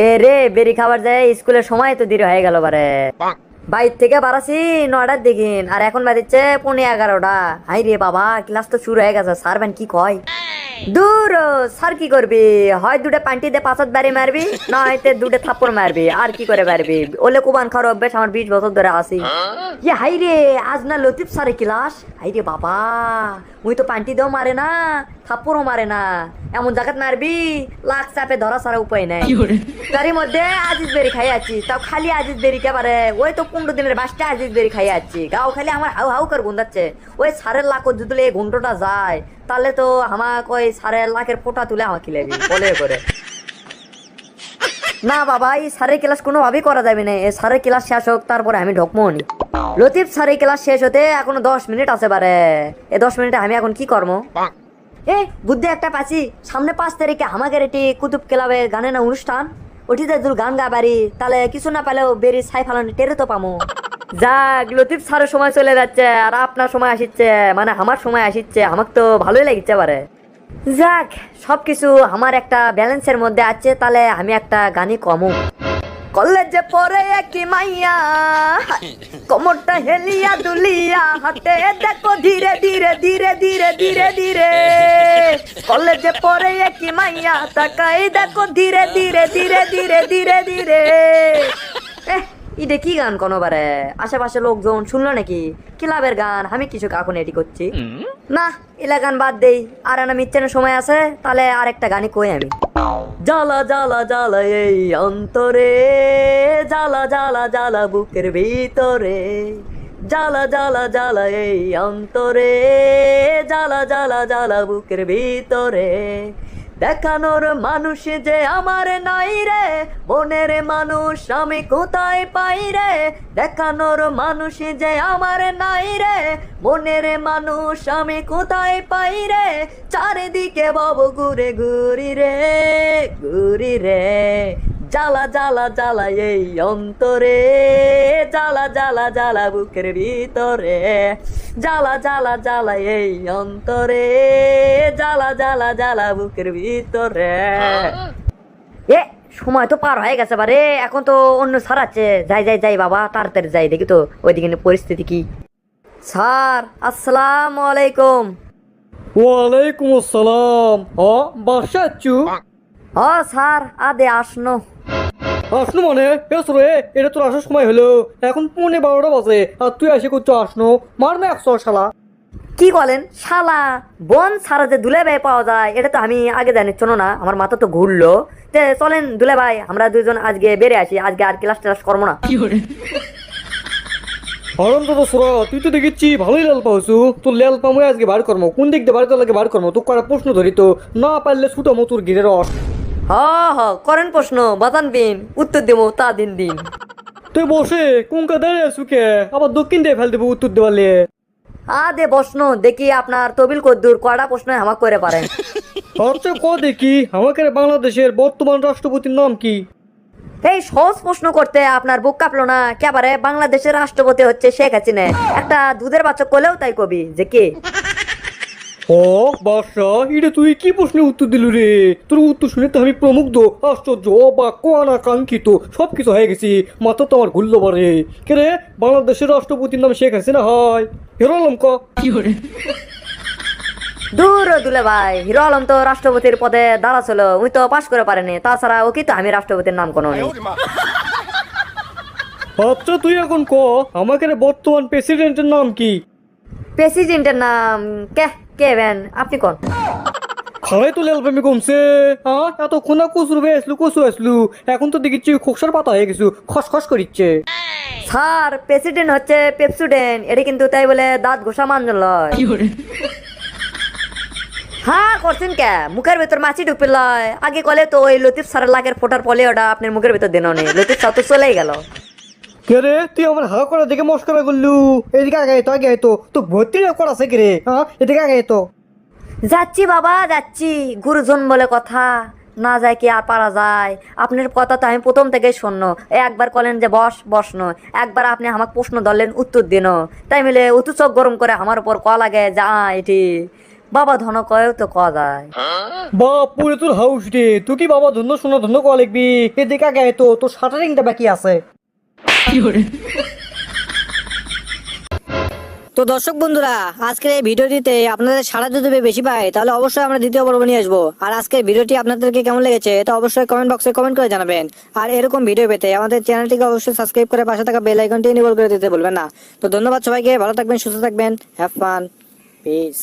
এ রে বেরি খাবার যায় স্কুলের সময় তো দেরি হয়ে গেল বারে। বাইর থেকে বাড়াছি 9টার দিকে আর এখন বাজছে 11:30। হাই রে বাবা, ক্লাস তো শুরু হয়ে গেছে। স্যার ব্যান কি কয়? দূর স্যার কি করবি, হয় দুটো পান্টি দিয়ে পাঁচত বাড়ি মারবি, না হয়তো দুটো থাপ্পড় মারবি। আর কি করে পারবি? ওলে কুবান খাওয়ার অভ্যেস আমার 20 বছর ধরে আসি। হাই রে, আজ না লতিফ স্যারে ক্লাস। হাই রে বাবা, মুই তো পান্টি দেও মারে না, থাপ্পড়ও মারে না। এমন জায়গাত মারবি লাখ চাপে ধরা ছাড়া উপায় নাই। তারই মধ্যে আজিজ বেরি খাই আছি, তাও খালি আজিজ বেরি কে পারে। ওই তো 15 দিনের বাসটা আজিজ বেরি খাই আছি, গাও খালি আমার হাউ হাউ করে গুন্দাচ্ছে। ওই সারের লাখ যদি এই ঘন্টটা যায় তাহলে তো আমাকে ওই সারের লাখের ফোঁটা তুলে আমাকে লেবি বলে করে। না বাবা, এই সারের ক্লাস কোনোভাবেই করা যাবে না। এই সারের ক্লাস শেষ হোক তারপরে আমি ঢকমো নি। লতিফ সারের ক্লাস শেষ হতে এখনো 10 মিনিট আছে বারে। এই 10 মিনিটে আমি এখন কি করবো? এ বুদ্ধি একটা পাচ্ছি, সামনে 5 তারিখে আমাদের এটি কুতুব ক্লাবে গানের না অনুষ্ঠান। ওটিতে যদি গান গা পারি তাহলে কিছু না পেলেও বেরি ছাই ফালানো টেরে তো পামো। যাক, লতিফ স্যারের সময় চলে যাচ্ছে আর আপনার সময় আসিচ্ছে, মানে আমার সময় আসিচ্ছে। আমাকে তো ভালোই লাগছে পারে। যাক, সবকিছু আমার একটা ব্যালেন্সের মধ্যে আছে। তাহলে আমি একটা গানই কমু। কলেজে পড়ে কি মাইয়া, কোমরটা হেলিয়া দুলিয়া হাতে দেখো ধীরে ধীরে ধীরে ধীরে ধীরে ধীরে। কলেজে পড়ে কি মাইয়া তাকাই দেখো ধীরে ধীরে ধীরে ধীরে ধীরে ধীরে। এটা কি গান কোনোবারে? আশেপাশে লোকজন শুনলো নাকি? ক্লাবের গান, আমি কিছু এখন এটি করছি না। এলা গান বাদ দেই, আর না মিচ্ছেনের সময় আছে। তাহলে আর একটা গানই কই আমি। জ্বালা জ্বালা জ্বালা এই অন্তরে, জ্বালা জ্বালা জ্বালা বুকের ভিতরে, জ্বালা জ্বালা জ্বালা এই অন্তরে, জ্বালা জ্বালা জ্বালা বুকের ভিতরে। দেখানোর মানুষ যে আমার নাই রে, মনের মানুষ আমি কোথায় পাই রে। দেখানোর মানুষ যে আমার নাই রে, মনের মানুষ আমি কোথায় পাই রে। চারিদিকে বব ঘুরে ঘুরি রে, ঘুরি রে। জ্বালা জ্বালা জ্বালা এই অন্তরে, জ্বালা জ্বালা জ্বালা বুকের ভিতরে, জ্বালা জ্বালা জ্বালা এই অন্তরে, জ্বালা জ্বালা জ্বালা বুকের ভিতরে। এ সময় তো পার হয়ে গেছে বারে, এখন তো অন্য স্যার আছে। যাই যাই যাই বাবা, তাড়াতাড়ি যাই, দেখি তো ওইদিকে পরিস্থিতি কি। স্যার আসসালামু আলাইকুম। ওয়ালাইকুম আসসালাম। বাসা আছু? স্যার আদে আসনো। আসনো মানে রে, এটা তোর আসার সময় হলো। এখন 12:15 বাজে আর তুই এসে করছো আসনো? মার না 100 শালা। কি বলেন শালা? বন সারা যে দুলে ভাই পাওয়া যায় এটা তো আমি আগে জানি, শোনো না আমার মাথা তো ঘুরলো। তে চলেন দুলে ভাই, আমরা দুজন আজকে বেড়ে আসি। আজকে আর ক্লাস টেলাস করবো না। আনন্দ তো সুরা, তুই তো দেখেছি ভালোই লাল পাওছু। তোর লাল পামু আজকে বার করবো। কোন দিক দিয়ে বার করলে বার করবো? তোর করা প্রশ্ন ধরি তো, না পারলে ছুটো মতুর গিরে রস। হ হ করেন প্রশ্ন, বাতান বিন উত্তর দেবো তা দিন দিন। তুই বসে কুঙ্কা দাঁড়িয়ে আছু কে? আবার দক্ষিণ দিয়ে ফেল দেবো উত্তর দেওয়ালে। দে প্রশ্ন দেখি আপনার তবিল কদ্দুর কয়টা প্রশ্ন আমাকে করে পারেন। আচ্ছা ক দেখি, আমাকে বাংলাদেশের বর্তমান রাষ্ট্রপতির নাম কি? এই সহজ প্রশ্ন করতে আপনার বুক কাঁপলো না কেবারে? বাংলাদেশের রাষ্ট্রপতি হচ্ছে শেখ হাসিনা। একটা দুধের বাচ্চা কোলেও তাই কবি যে কে। বাদশা, এটা তুই কি প্রশ্নে উত্তর দিলু রে? তোর উত্তর শুনে তো আমি প্রমুগ্ধ, আশ্চর্য, অবাক, অনাকাঙ্ক্ষিত সবকিছু হয়ে গেছি। মাথা তো আমার ঘুরলো বারে। কে রে, বাংলাদেশের রাষ্ট্রপতির নাম শেখ হাসিনা হয়? হিরো আলম ক? দূর দুলে ভাই, হিরো আলম তো রাষ্ট্রপতির পদে দাঁড়াছিল, উনি তো পাশ করে পারেনি। তাছাড়া ওকে তো আমি রাষ্ট্রপতির নাম কোনো নেই। আচ্ছা তুই এখন ক, আমাকে বর্তমান প্রেসিডেন্টের নাম কি? প্রেসিডেন্টের নাম কে কে বেন আপনি কোন? খালাই তো লেলফেমি কমছে। এতক্ষণ না কচুর ভাই আসলু, কচু আসলু, এখন তো দেখছি খোকসার পাতা হয়ে গেছু, খসখস করিচ্ছে। স্যার প্রেসিডেন্ট হচ্ছে পেপসুডেন্ট, এটা কিন্তু তাই বলে দাঁত ঘোষা মানজন লয়। হ্যাঁ করছেন কে? মুখের ভেতর মাছি ঢুকবে লয়। আগে কলে তো ওই লতিফ স্যারের লাগের ফোটার পলে ওটা আপনার মুখের ভেতর দেন নেই। লতিফ স্যার তো চলেই গেল। কে রে, তুই আমার হা করা দেখে মস্করা করলু? এদিকে আগে তো আগে তো তো ভর্তি করাছে কে রে? এদিকে আগে তো। যাচ্ছি বাবা যাচ্ছি, গুরুজন বলে কথা না যায় কি আর পারা যায়? আপনার কথা তো আমি প্রথম থেকেই শূন্য। একবার কলেন যে বস বসন, একবার আপনি আমাকে প্রশ্ন ধরলেন উত্তর দিন, তাই মিলে উতু চোখ গরম করে আমার উপর ক লাগে যা এটি বাবা ধন কয়েও তো কয়া যায়। বাপ পুরে তোর হাউস রে, তুই কি বাবা ধন্য সোনা ধন্য কয়া লিখবি? এদিকে আগে তো তোর শাটারিংটা বাকি আছে। তো দর্শক বন্ধুরা, আজকের এই ভিডিওটিতে আপনাদের সাড়া যদি বেশি পায় তাহলে অবশ্যই আমরা দ্বিতীয় পর্ব নিয়ে আসবো। আর আজকের ভিডিওটি আপনাদেরকে কেমন লেগেছে এটা অবশ্যই কমেন্ট বক্সে কমেন্ট করে জানাবেন। আর এরকম ভিডিও পেতে আমাদের চ্যানেলটিকে অবশ্যই সাবস্ক্রাইব করে পাশে থাকা বেল আইকনটি এনেবল করে দিতে ভুলবেন না। তো ধন্যবাদ সবাইকে, ভালো থাকবেন, সুস্থ থাকবেন, হ্যাভ ফান, পিস।